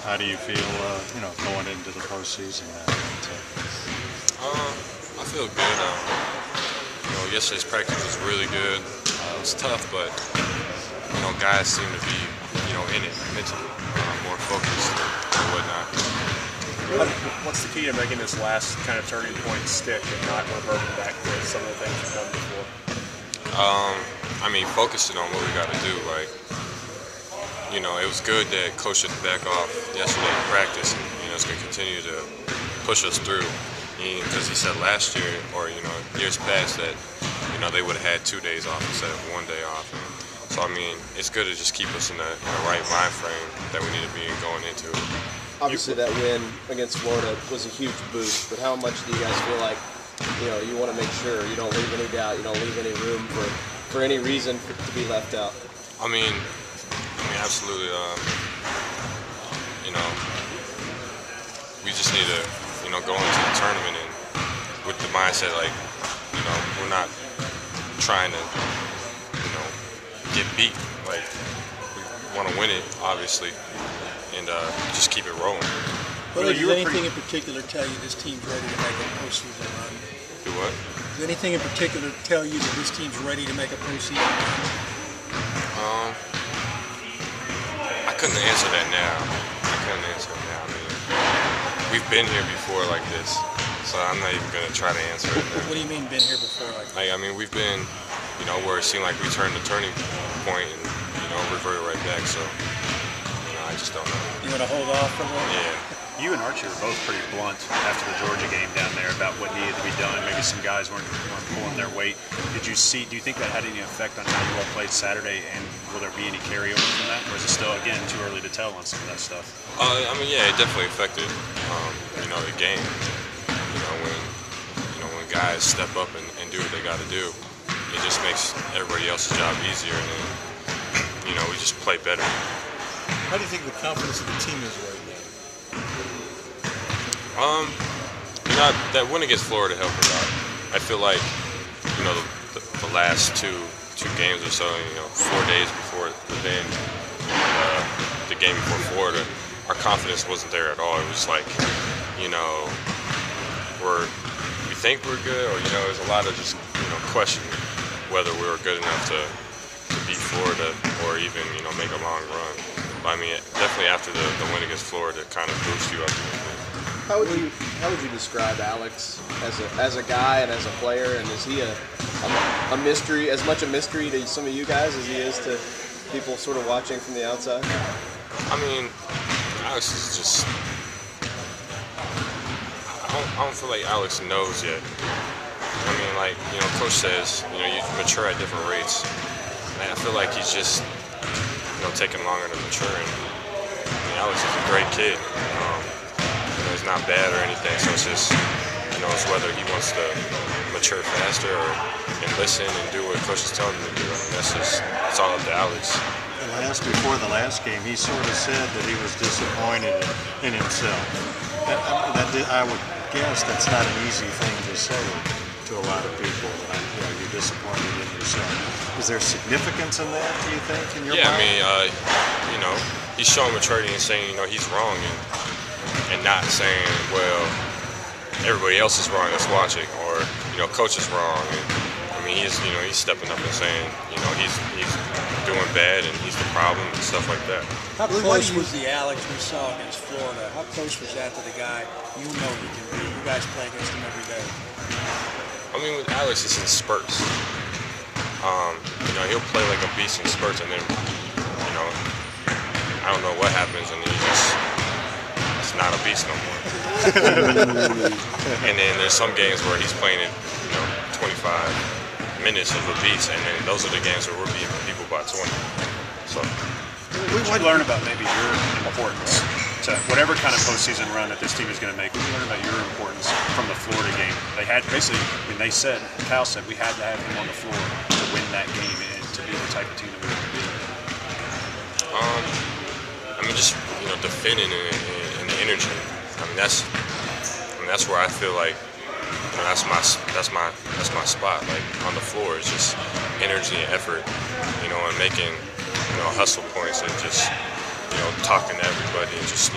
How do you feel, going into the postseason? I feel good. Yesterday's practice was really good. It was tough, but guys seem to be, in it mentally, more focused and whatnot. What's the key to making this last kind of turning point stick and not reverting back to some of the things you've done before? Focusing on what we got to do. It was good that Coach didn't back off yesterday in practice, and it's going to continue to push us through. Because he said last year, or years past, that they would have had 2 days off instead of 1 day off. So it's good to just keep us in the right mind frame that we need to be in going into it. Obviously, that win against Florida was a huge boost, but how much do you guys feel like you want to make sure you don't leave any doubt, you don't leave any room for any reason to be left out? Absolutely. We just need to go into the tournament and with the mindset we're not trying to get beat. We want to win it, obviously, and just keep it rolling. Well, does anything in particular tell you this team's ready to make a postseason run? Do what? Does anything in particular tell you that this team's ready to make a postseason run? I couldn't answer that now. We've been here before like this, so I'm not even going to try to answer it. What do you mean been here before like this? We've been, where it seemed like we turned the turning point and, reverted right back, so, I just don't know. You want to hold off for a little? Yeah. You and Archie were both pretty blunt after the Georgia game down there about what needed to be done. Maybe some guys weren't pulling their weight. Do you think that had any effect on how you all played Saturday, and will there be any carryover from that? Or is it still, again, too early to tell on some of that stuff? It definitely affected, the game. When guys step up and do what they got to do, it just makes everybody else's job easier, and then, we just play better. How do you think the confidence of the team is right now? That win against Florida helped us out. I feel like, the last two games or so, 4 days before the game before Florida, our confidence wasn't there at all. It was like, we think we're good, or there's a lot of just questioning whether we were good enough to beat Florida or even make a long run. But definitely after the win against Florida, it kind of boosts you up a little bit. How would you describe Alex as a guy and as a player? And is he a mystery, as much a mystery to some of you guys as he is to people sort of watching from the outside? Alex is just. I don't feel like Alex knows yet. Coach says, you mature at different rates. And I feel like he's just, taking longer to mature. And Alex is a great kid. He's not bad or anything, so it's just, it's whether he wants to mature faster and listen and do what Coach is telling him to do. It's all up to Alex. Before the last game, he sort of said that he was disappointed in himself. I would guess that's not an easy thing to say to a lot of people. You're disappointed in yourself. Is there significance in that, do you think, in your mind? He's showing maturity and saying, he's wrong, and not saying, well, everybody else is wrong that's watching, or Coach is wrong. And, he's stepping up and saying, he's doing bad and he's the problem and stuff like that. How close was the Alex we saw against Florida? How close was that to the guy he can be? You guys play against him every day. With Alex, it's in spurts. He'll play like a beast in spurts, and then, I don't know what happens, and it's not a beast no more. And then there's some games where he's playing it, 25 minutes of a beast, and then those are the games where we're beating people by 20. So, what did you learn about maybe your importance to whatever kind of postseason run that this team is going to make? What did you learn about your importance from the Florida game? They had basically, Cal said we had to have him on the floor to win that game and to be the type of team that we were going to be. Just defending and the energy. That's where I feel like that's my spot. Like on the floor, it's just energy and effort, and making hustle points and just talking to everybody and just,